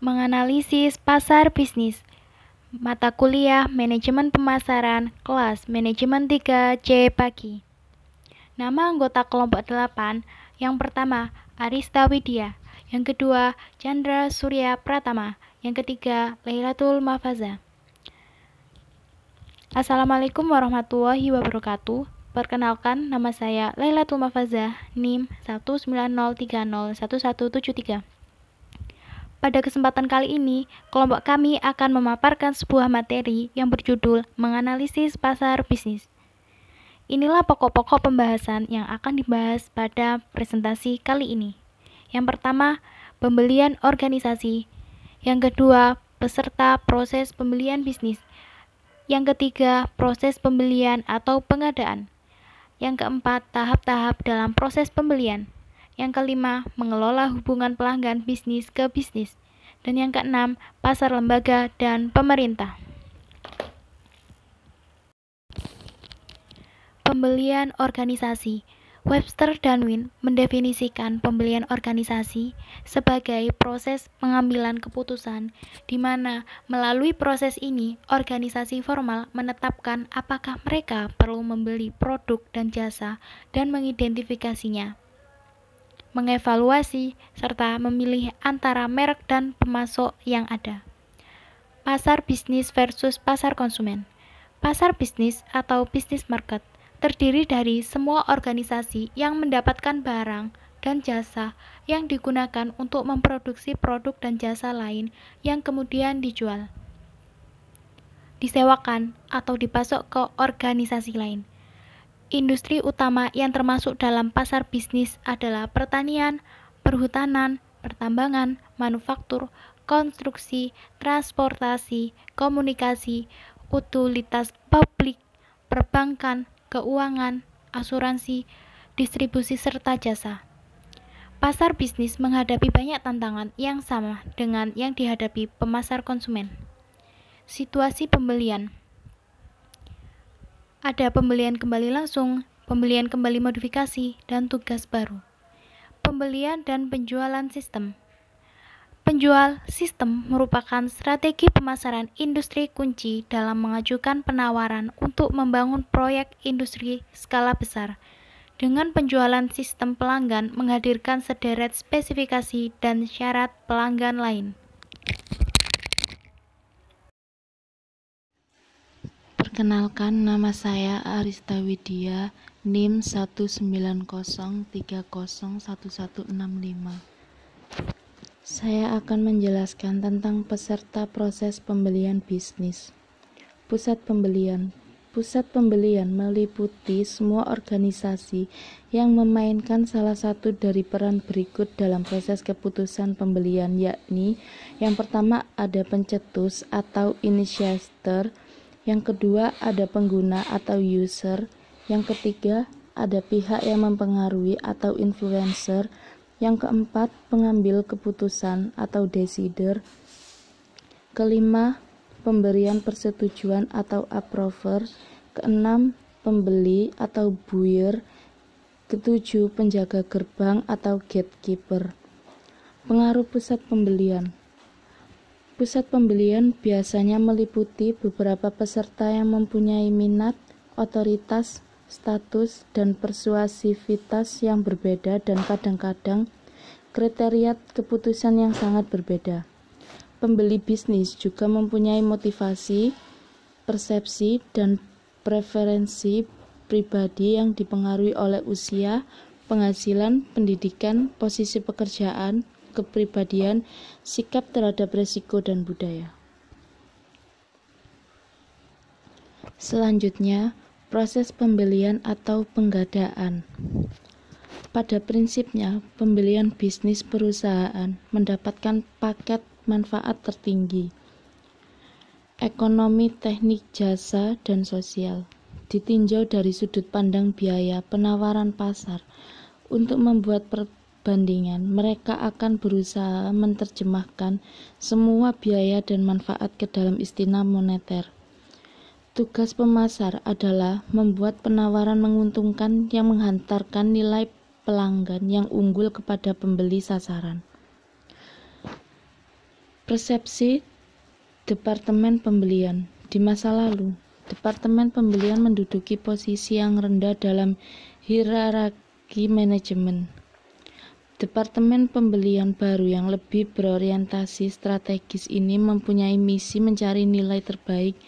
Menganalisis pasar bisnis. Mata kuliah Manajemen Pemasaran, kelas Manajemen 3C pagi. Nama anggota kelompok 8, yang pertama Arista Widya, yang kedua Chandra Surya Pratama, yang ketiga Lailatul Mahfaza. Assalamualaikum warahmatullahi wabarakatuh. Perkenalkan, nama saya Lailatul Mahfaza, NIM 190301173. Pada kesempatan kali ini, kelompok kami akan memaparkan sebuah materi yang berjudul Menganalisis Pasar Bisnis. Inilah pokok-pokok pembahasan yang akan dibahas pada presentasi kali ini. Yang pertama, pembelian organisasi. Yang kedua, peserta proses pembelian bisnis. Yang ketiga, proses pembelian atau pengadaan. Yang keempat, tahap-tahap dalam proses pembelian. Yang kelima, mengelola hubungan pelanggan bisnis ke bisnis. Dan yang keenam, pasar lembaga dan pemerintah. Pembelian organisasi. Webster dan Wynne mendefinisikan pembelian organisasi sebagai proses pengambilan keputusan di mana melalui proses ini organisasi formal menetapkan apakah mereka perlu membeli produk dan jasa dan mengidentifikasinya, mengevaluasi, serta memilih antara merek dan pemasok yang ada. Pasar bisnis versus pasar konsumen. Pasar bisnis atau business market terdiri dari semua organisasi yang mendapatkan barang dan jasa yang digunakan untuk memproduksi produk dan jasa lain yang kemudian dijual, disewakan, atau dipasok ke organisasi lain. Industri utama yang termasuk dalam pasar bisnis adalah pertanian, perhutanan, pertambangan, manufaktur, konstruksi, transportasi, komunikasi, utilitas publik, perbankan, keuangan, asuransi, distribusi, serta jasa. Pasar bisnis menghadapi banyak tantangan yang sama dengan yang dihadapi pemasar konsumen. Situasi pembelian. Ada pembelian kembali langsung, pembelian kembali modifikasi, dan tugas baru. Pembelian dan penjualan sistem. Penjual sistem merupakan strategi pemasaran industri kunci dalam mengajukan penawaran untuk membangun proyek industri skala besar. Dengan penjualan sistem, pelanggan menghadirkan sederet spesifikasi dan syarat pelanggan lain. Perkenalkan, nama saya Arista Widya, NIM 190301165. Saya akan menjelaskan tentang peserta proses pembelian bisnis. Pusat pembelian. Pusat pembelian meliputi semua organisasi yang memainkan salah satu dari peran berikut dalam proses keputusan pembelian, yakni yang pertama ada pencetus atau initiator, yang kedua ada pengguna atau user, yang ketiga ada pihak yang mempengaruhi atau influencer, yang keempat pengambil keputusan atau decider, kelima pemberian persetujuan atau approver, keenam pembeli atau buyer, ketujuh penjaga gerbang atau gatekeeper. Pengaruh pusat pembelian. Pusat pembelian biasanya meliputi beberapa peserta yang mempunyai minat, otoritas, status, dan persuasivitas yang berbeda dan kadang-kadang kriteria keputusan yang sangat berbeda. Pembeli bisnis juga mempunyai motivasi, persepsi, dan preferensi pribadi yang dipengaruhi oleh usia, penghasilan, pendidikan, posisi pekerjaan, kepribadian, sikap terhadap risiko, dan budaya. Selanjutnya, proses pembelian atau penggadaan. Pada prinsipnya, pembelian bisnis perusahaan mendapatkan paket manfaat tertinggi, ekonomi, teknik, jasa, dan sosial. Ditinjau dari sudut pandang biaya penawaran pasar, untuk membuat perbandingan, mereka akan berusaha menerjemahkan semua biaya dan manfaat ke dalam istilah moneter. Tugas pemasar adalah membuat penawaran menguntungkan yang menghantarkan nilai pelanggan yang unggul kepada pembeli sasaran. Persepsi Departemen Pembelian. Di masa lalu, Departemen Pembelian menduduki posisi yang rendah dalam hierarki manajemen. Departemen pembelian baru yang lebih berorientasi strategis ini mempunyai misi mencari nilai terbaik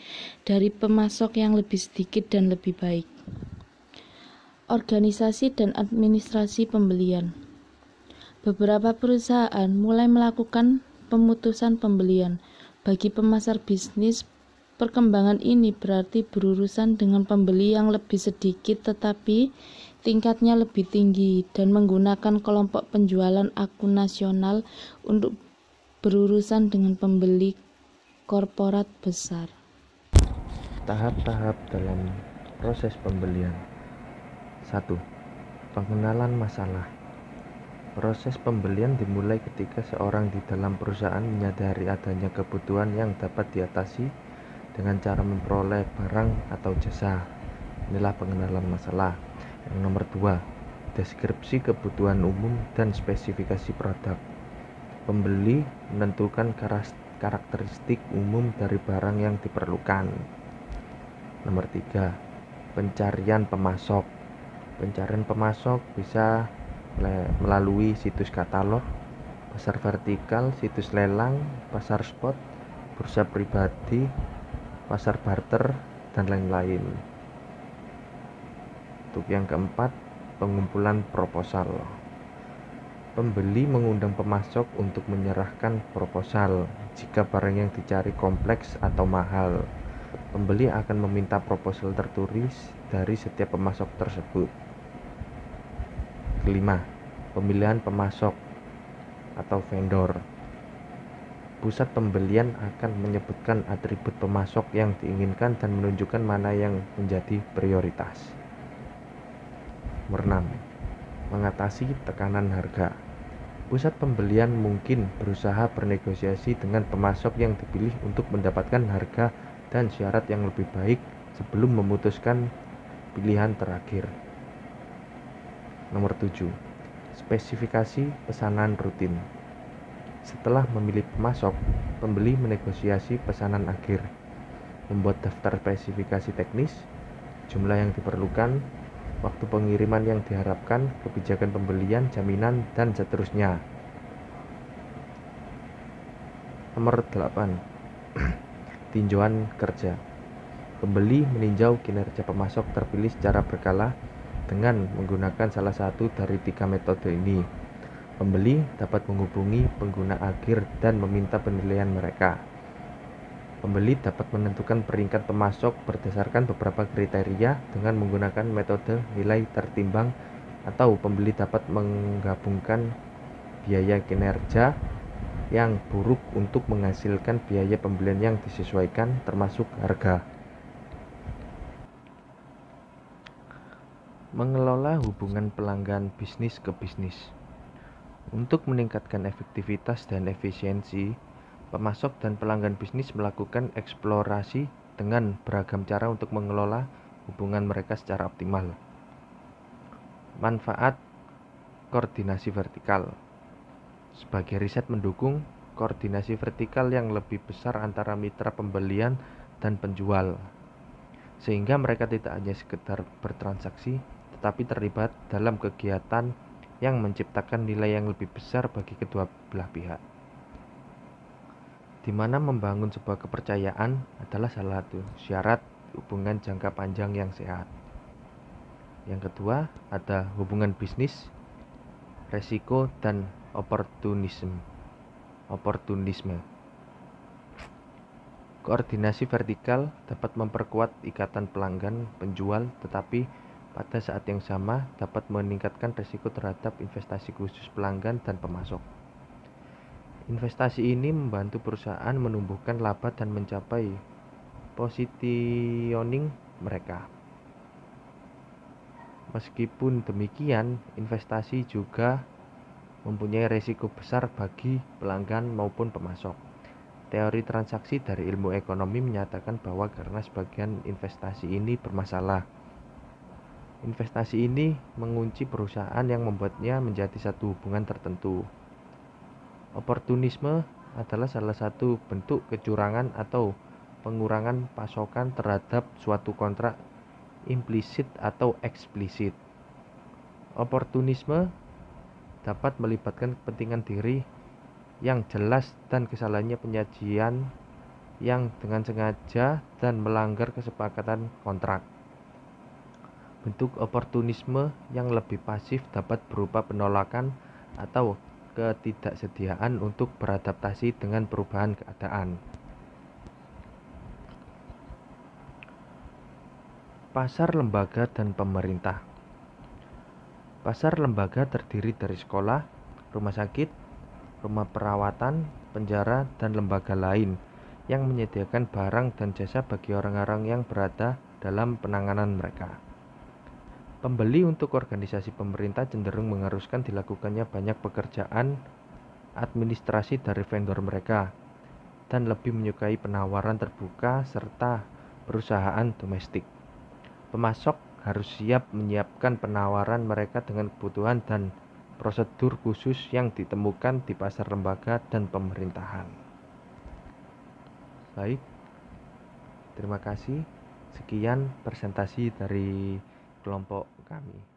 dari pemasok yang lebih sedikit dan lebih baik. Organisasi dan administrasi pembelian. Beberapa perusahaan mulai melakukan pemutusan pembelian. Bagi pemasar bisnis, perkembangan ini berarti berurusan dengan pembeli yang lebih sedikit tetapi tingkatnya lebih tinggi dan menggunakan kelompok penjualan akun nasional untuk berurusan dengan pembeli korporat besar. Tahap-tahap dalam proses pembelian. 1. Pengenalan masalah. Proses pembelian dimulai ketika seorang di dalam perusahaan menyadari adanya kebutuhan yang dapat diatasi dengan cara memperoleh barang atau jasa. Inilah pengenalan masalah. Yang nomor 2, deskripsi kebutuhan umum dan spesifikasi produk. Pembeli menentukan karakteristik umum dari barang yang diperlukan. Nomor 3, pencarian pemasok. Pencarian pemasok bisa melalui situs katalog, pasar vertikal, situs lelang, pasar spot, bursa pribadi, pasar barter, dan lain-lain. Untuk yang keempat, pengumpulan proposal. Pembeli mengundang pemasok untuk menyerahkan proposal. Jika barang yang dicari kompleks atau mahal, pembeli akan meminta proposal tertulis dari setiap pemasok tersebut. Kelima, pemilihan pemasok atau vendor. Pusat pembelian akan menyebutkan atribut pemasok yang diinginkan dan menunjukkan mana yang menjadi prioritas. Nomor 6, mengatasi tekanan harga. Pusat pembelian mungkin berusaha bernegosiasi dengan pemasok yang dipilih untuk mendapatkan harga dan syarat yang lebih baik sebelum memutuskan pilihan terakhir. Nomor 7, spesifikasi pesanan rutin. Setelah memilih pemasok, pembeli menegosiasi pesanan akhir, membuat daftar spesifikasi teknis, jumlah yang diperlukan, waktu pengiriman yang diharapkan, kebijakan pembelian, jaminan, dan seterusnya. Nomor 8, tinjauan kerja. Pembeli meninjau kinerja pemasok terpilih secara berkala dengan menggunakan salah satu dari 3 metode ini. Pembeli dapat menghubungi pengguna akhir dan meminta penilaian mereka. Pembeli dapat menentukan peringkat pemasok berdasarkan beberapa kriteria dengan menggunakan metode nilai tertimbang, atau pembeli dapat menggabungkan biaya kinerja yang buruk untuk menghasilkan biaya pembelian yang disesuaikan termasuk harga. Mengelola hubungan pelanggan bisnis ke bisnis. Untuk meningkatkan efektivitas dan efisiensi, pemasok dan pelanggan bisnis melakukan eksplorasi dengan beragam cara untuk mengelola hubungan mereka secara optimal. Manfaat koordinasi vertikal. Sebagai riset mendukung koordinasi vertikal yang lebih besar antara mitra pembelian dan penjual, sehingga mereka tidak hanya sekedar bertransaksi, tetapi terlibat dalam kegiatan yang menciptakan nilai yang lebih besar bagi kedua belah pihak. Di mana membangun sebuah kepercayaan adalah salah satu syarat hubungan jangka panjang yang sehat. Yang kedua, ada hubungan bisnis, resiko, dan oportunisme. Koordinasi vertikal dapat memperkuat ikatan pelanggan penjual, tetapi pada saat yang sama dapat meningkatkan risiko terhadap investasi khusus pelanggan dan pemasok. Investasi ini membantu perusahaan menumbuhkan laba dan mencapai positioning mereka. Meskipun demikian, investasi juga mempunyai risiko besar bagi pelanggan maupun pemasok. Teori transaksi dari ilmu ekonomi menyatakan bahwa karena sebagian investasi ini bermasalah, investasi ini mengunci perusahaan yang membuatnya menjadi satu hubungan tertentu. Oportunisme adalah salah satu bentuk kecurangan atau pengurangan pasokan terhadap suatu kontrak implisit atau eksplisit. Oportunisme dapat melibatkan kepentingan diri yang jelas dan kesalahannya penyajian yang dengan sengaja dan melanggar kesepakatan kontrak. Bentuk oportunisme yang lebih pasif dapat berupa penolakan atau ketidaksediaan untuk beradaptasi dengan perubahan keadaan. Pasar lembaga dan pemerintah. Pasar lembaga terdiri dari sekolah, rumah sakit, rumah perawatan, penjara, dan lembaga lain yang menyediakan barang dan jasa bagi orang-orang yang berada dalam penanganan mereka. Pembeli untuk organisasi pemerintah cenderung mengharuskan dilakukannya banyak pekerjaan administrasi dari vendor mereka dan lebih menyukai penawaran terbuka serta perusahaan domestik. Pemasok harus siap menyiapkan penawaran mereka dengan kebutuhan dan prosedur khusus yang ditemukan di pasar lembaga dan pemerintahan. Baik, terima kasih. Sekian presentasi dari kelompok kami.